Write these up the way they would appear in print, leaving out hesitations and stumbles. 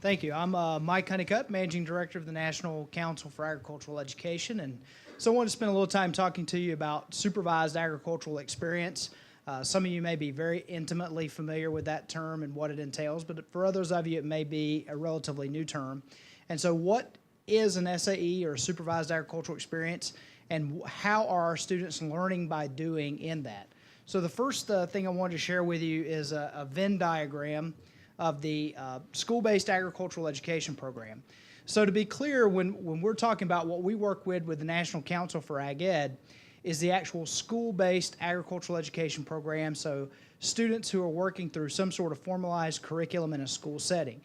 Thank you. I'm Mike Honeycutt, Managing Director of the National Council for Agricultural Education, and so I want to spend a little time talking to you about supervised agricultural experience. Some of you may be very intimately familiar with that term and what it entails, but for others of you it may be a relatively new term. And so what is an SAE, or supervised agricultural experience, and how are our students learning by doing in that? So the first thing I wanted to share with you is a Venn diagram of the school-based agricultural education program. So to be clear, when we're talking about what we work with the National Council for Ag Ed, is the actual school-based agricultural education program, so students who are working through some sort of formalized curriculum in a school setting.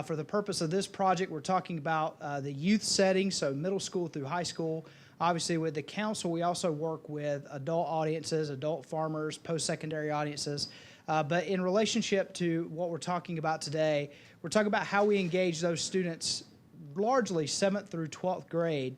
For the purpose of this project, we're talking about the youth setting, so middle school through high school. Obviously, with the council, we also work with adult audiences, adult farmers, post-secondary audiences. But in relationship to what we're talking about today, we're talking about how we engage those students, largely 7th through 12th grade,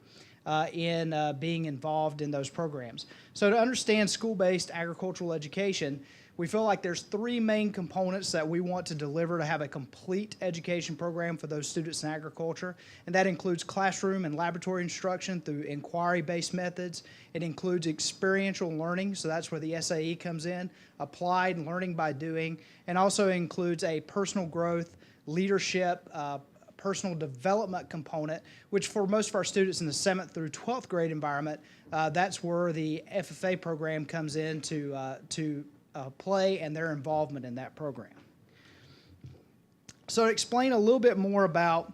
in being involved in those programs. So to understand school-based agricultural education, we feel like there's three main components that we want to deliver to have a complete education program for those students in agriculture, and that includes classroom and laboratory instruction through inquiry-based methods. It includes experiential learning, so that's where the SAE comes in, applied learning by doing, and also includes a personal growth, leadership, personal development component, which for most of our students in the 7th through 12th grade environment, that's where the FFA program comes in to play and their involvement in that program. So to explain a little bit more about,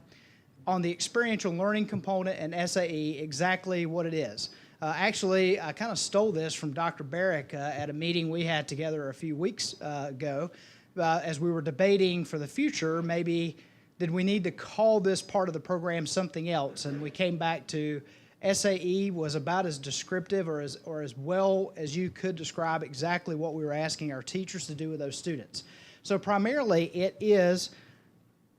on the experiential learning component and SAE, exactly what it is. Actually, I kind of stole this from Dr. Barrick at a meeting we had together a few weeks ago as we were debating for the future, maybe did we need to call this part of the program something else? And we came back to SAE was about as descriptive or as well as you could describe exactly what we were asking our teachers to do with those students. So primarily it is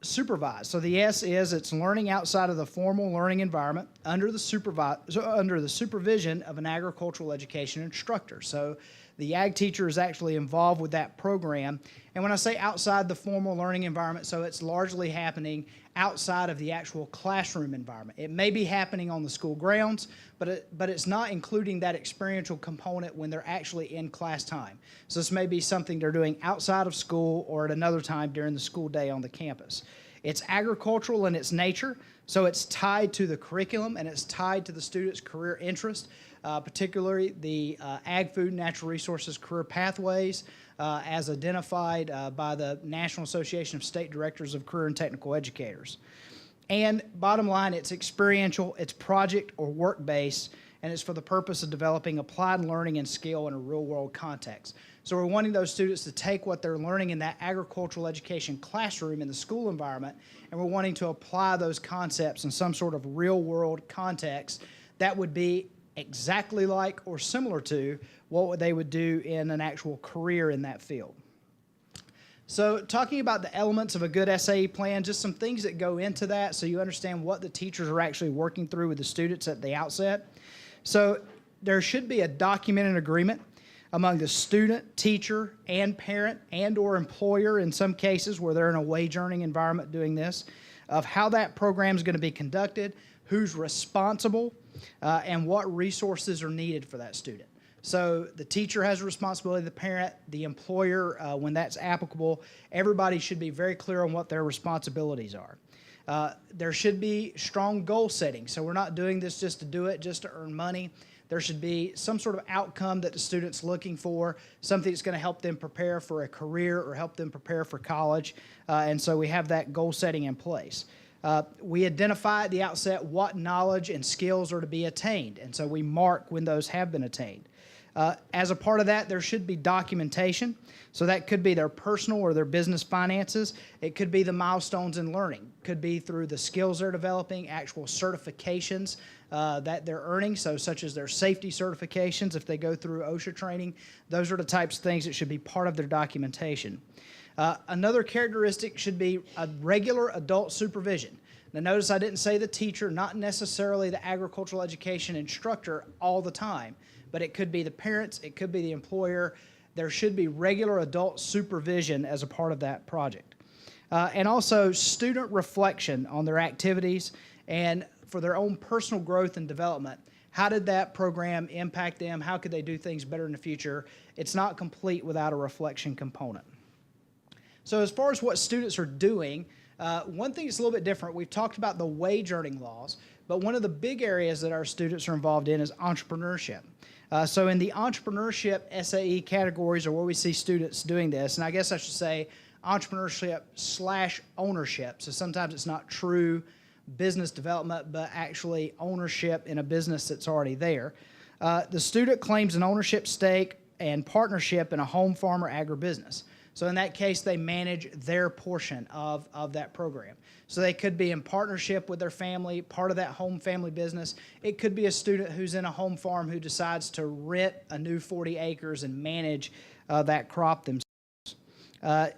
supervised. So the S is it's learning outside of the formal learning environment under the supervision of an agricultural education instructor. So the ag teacher is actually involved with that program. And when I say outside the formal learning environment, so it's largely happening outside of the actual classroom environment. It may be happening on the school grounds, but it's not including that experiential component when they're actually in class time. So this may be something they're doing outside of school or at another time during the school day on the campus. It's agricultural in its nature, so it's tied to the curriculum and it's tied to the student's career interest, particularly the Ag, Food, and Natural Resources career pathways as identified by the National Association of State Directors of Career and Technical Educators. And bottom line, it's experiential, it's project or work-based, and it's for the purpose of developing applied learning and skill in a real-world context. So we're wanting those students to take what they're learning in that agricultural education classroom in the school environment, and we're wanting to apply those concepts in some sort of real-world context that would be exactly like or similar to what they would do in an actual career in that field. So talking about the elements of a good SAE plan, just some things that go into that so you understand what the teachers are actually working through with the students at the outset. So there should be a documented agreement among the student, teacher, and parent and or employer in some cases where they're in a wage earning environment doing this, of how that program is going to be conducted, who's responsible, and what resources are needed for that student. So the teacher has a responsibility, the parent, the employer, when that's applicable. Everybody should be very clear on what their responsibilities are. There should be strong goal setting. So we're not doing this just to do it, just to earn money. There should be some sort of outcome that the student's looking for, something that's going to help them prepare for a career or help them prepare for college. And so we have that goal setting in place. We identify at the outset what knowledge and skills are to be attained, and so we mark when those have been attained. As a part of that, there should be documentation. So that could be their personal or their business finances. It could be the milestones in learning. It could be through the skills they're developing, actual certifications that they're earning, so such as their safety certifications if they go through OSHA training. Those are the types of things that should be part of their documentation. Another characteristic should be a regular adult supervision. Now notice I didn't say the teacher, not necessarily the agricultural education instructor all the time, but it could be the parents, it could be the employer. There should be regular adult supervision as a part of that project. and also student reflection on their activities and for their own personal growth and development. How did that program impact them? How could they do things better in the future? It's not complete without a reflection component. So as far as what students are doing, one thing that's a little bit different, we've talked about the wage earning laws, but one of the big areas that our students are involved in is entrepreneurship. So in the entrepreneurship SAE categories are where we see students doing this, and I guess I should say entrepreneurship/ownership. So sometimes it's not true business development, but actually ownership in a business that's already there. The student claims an ownership stake and partnership in a home farm or agribusiness. So in that case, they manage their portion of that program. So they could be in partnership with their family, part of that home family business. It could be a student who's in a home farm who decides to rent a new 40 acres and manage that crop themselves.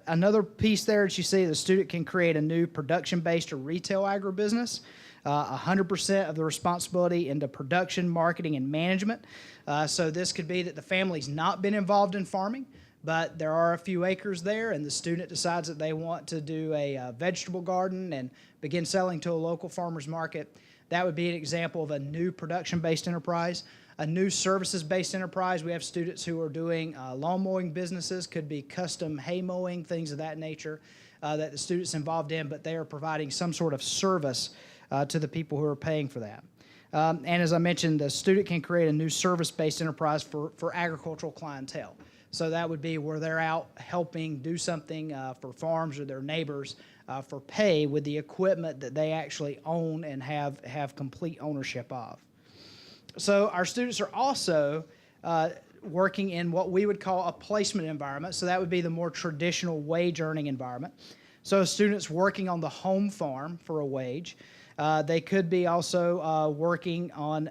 Another piece there that you see, the student can create a new production-based or retail agribusiness, 100% of the responsibility into production, marketing, and management. So this could be that the family's not been involved in farming, but there are a few acres there, and the student decides that they want to do a vegetable garden and begin selling to a local farmer's market. That would be an example of a new production-based enterprise. A new services-based enterprise, we have students who are doing lawn mowing businesses, could be custom hay mowing, things of that nature that the student's involved in, but they are providing some sort of service to the people who are paying for that. And as I mentioned, the student can create a new service-based enterprise for agricultural clientele. So that would be where they're out helping do something for farms or their neighbors for pay with the equipment that they actually own and have complete ownership of. So our students are also working in what we would call a placement environment. So that would be the more traditional wage earning environment. So students working on the home farm for a wage. They could be also working on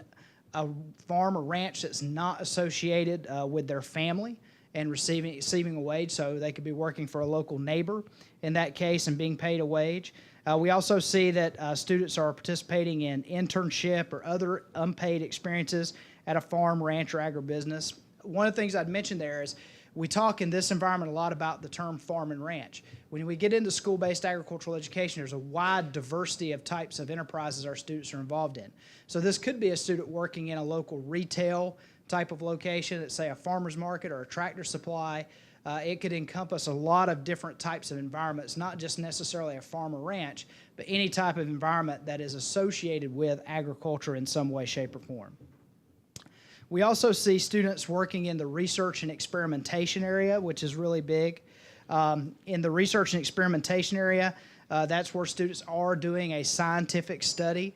a farm or ranch that's not associated with their family and receiving a wage, so they could be working for a local neighbor in that case and being paid a wage. We also see that students are participating in internship or other unpaid experiences at a farm, ranch, or agribusiness. One of the things I'd mention there is we talk in this environment a lot about the term farm and ranch. When we get into school-based agricultural education, there's a wide diversity of types of enterprises our students are involved in. So this could be a student working in a local retail type of location, let's say a farmer's market or a tractor supply. It could encompass a lot of different types of environments, not just necessarily a farm or ranch, but any type of environment that is associated with agriculture in some way, shape, or form. We also see students working in the research and experimentation area, which is really big. In the research and experimentation area, that's where students are doing a scientific study.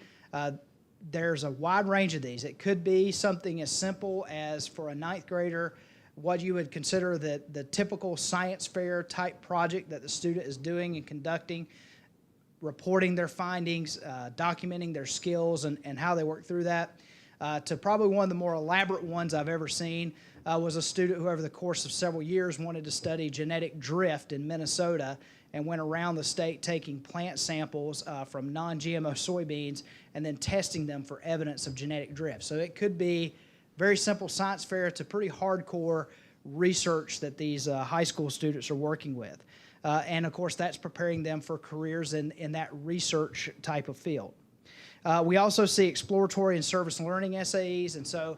There's a wide range of these. It could be something as simple as, for a ninth grader, what you would consider the typical science fair type project that the student is doing and conducting, reporting their findings, documenting their skills and how they work through that, to probably one of the more elaborate ones I've ever seen was a student who over the course of several years wanted to study genetic drift in Minnesota and went around the state taking plant samples from non-GMO soybeans and then testing them for evidence of genetic drift. So it could be very simple science fair to pretty hardcore research that these high school students are working with. And of course, that's preparing them for careers in that research type of field. We also see exploratory and service learning SAEs, and so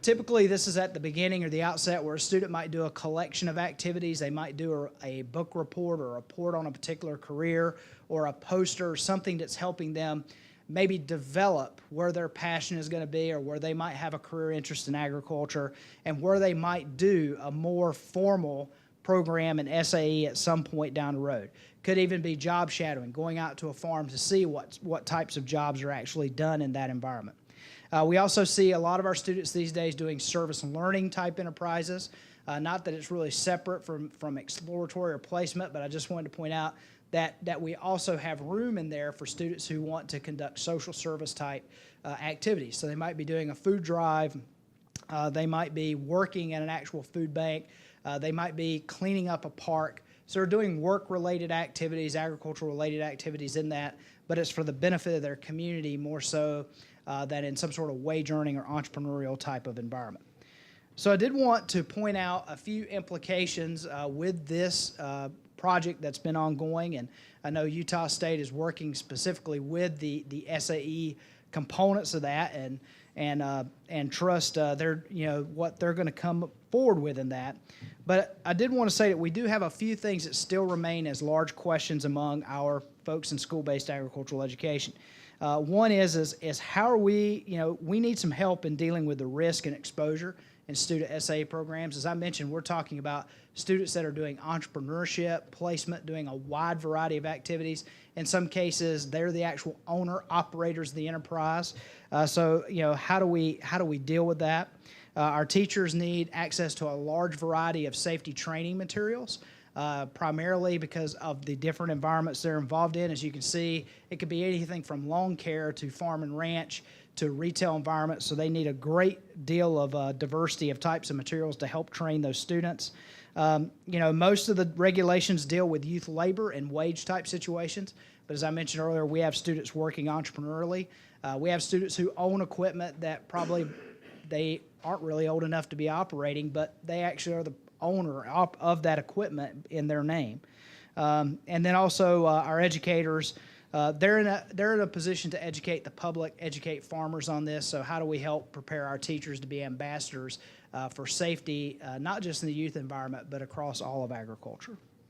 typically this is at the beginning or the outset where a student might do a collection of activities. They might do a book report or a report on a particular career or a poster or something that's helping them maybe develop where their passion is going to be or where they might have a career interest in agriculture and where they might do a more formal program in SAE at some point down the road. Could even be job shadowing, going out to a farm to see what types of jobs are actually done in that environment. We also see a lot of our students these days doing service and learning type enterprises. Not that it's really separate from exploratory or placement, but I just wanted to point out that we also have room in there for students who want to conduct social service type activities. So they might be doing a food drive, they might be working at an actual food bank, they might be cleaning up a park. So they're doing work-related activities, agricultural-related activities in that, but it's for the benefit of their community more so than in some sort of wage-earning or entrepreneurial type of environment. So I did want to point out a few implications with this project that's been ongoing, and I know Utah State is working specifically with the SAE components of that, and trust what they're going to come forward with in that. But I did want to say that we do have a few things that still remain as large questions among our folks in school-based agricultural education. One is how are we, we need some help in dealing with the risk and exposure in student SAE programs. As I mentioned, we're talking about students that are doing entrepreneurship, placement, doing a wide variety of activities. In some cases, they're the actual owner, operators of the enterprise. So how do we deal with that? Our teachers need access to a large variety of safety training materials, primarily because of the different environments they're involved in. As you can see, it could be anything from lawn care to farm and ranch to retail environments, so they need a great deal of diversity of types of materials to help train those students. Most of the regulations deal with youth labor and wage type situations, but as I mentioned earlier, we have students working entrepreneurially. We have students who own equipment that probably they aren't really old enough to be operating, but they actually are the owner of that equipment in their name. And then also our educators, they're in a position to educate the public, educate farmers on this. So how do we help prepare our teachers to be ambassadors for safety, not just in the youth environment, but across all of agriculture?